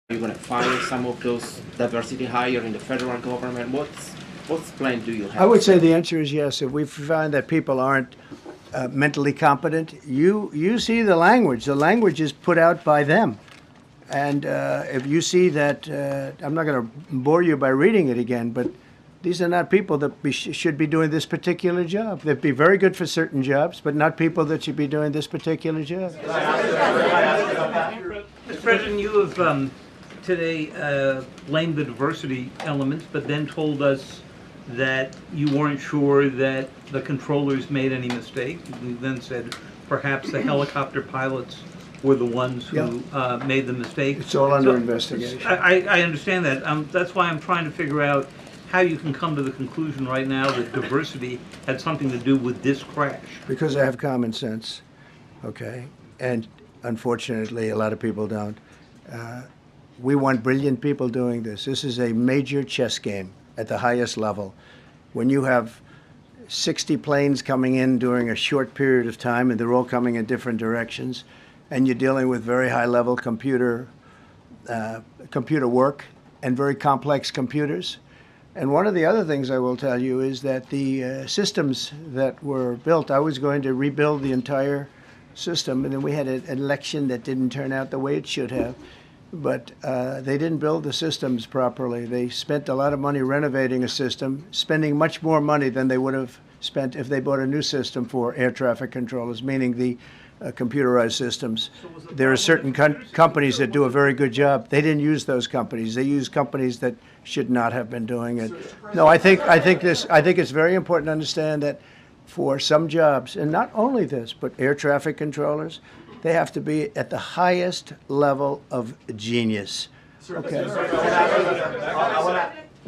you going to fire some of those diversity hire in the federal government? What's plan do you have? I would say the answer is yes. If we find that people aren't mentally competent, you see the language. The language is put out by them. And if you see that, I'm not going to bore you by reading it again, but these are not people that should be doing this particular job. They'd be very good for certain jobs, but not people that should be doing this particular job. Mr. President, you have today blamed the diversity elements, but then told us that you weren't sure that the controllers made any mistake. You then said perhaps the helicopter pilots were the ones who made the mistake. It's all under investigation. I understand that. That's why I'm trying to figure out how you can come to the conclusion right now that diversity had something to do with this crash. Because I have common sense, okay? And unfortunately, a lot of people don't. We want brilliant people doing this. This is a major chess game at the highest level. When you have 60 planes coming in during a short period of time, and they're all coming in different directions, and you're dealing with very high-level computer work and very complex computers. And one of the other things I will tell you is that the systems that were built, I was going to rebuild the entire system, and then we had an election that didn't turn out the way it should have. But they didn't build the systems properly. They spent a lot of money renovating a system, spending much more money than they would have spent if they bought a new system for air traffic controllers, meaning the computerized systems. There are certain companies that do a very good job. They didn't use those companies. They used companies that should not have been doing it. No, I think it's very important to understand that for some jobs, and not only this, but air traffic controllers, they have to be at the highest level of genius. Okay.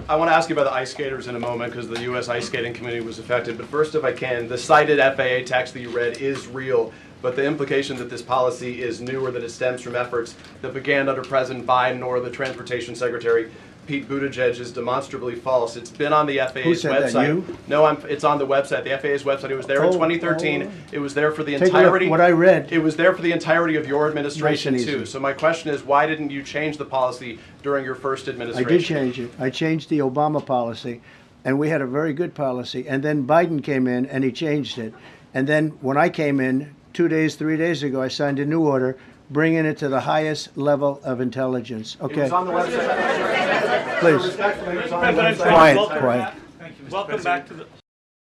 I want to ask you about the ice skaters in a moment because the U.S. ice skating community was affected. But first, if I can, the cited FAA text that you read is real. But the implication that this policy is new or that it stems from efforts that began under President Biden or the Transportation Secretary Pete Buttigieg is demonstrably false. It's been on the FAA's Who said website. That, you? No, it's on the website, the FAA's website. It was there in 2013. It was there for the Take entirety. a look, what I read. It was there for the entirety of your administration Nice and too. easy. So my question is, why didn't you change the policy during your first administration? I did change it. I changed the Obama policy, and we had a very good policy. And then Biden came in, and he changed it. And then when I came in 3 days ago, I signed a new order bringing it to the highest level of intelligence. Okay. It was on the website. Please. Respectfully, it was on the website. Quiet. Welcome back to the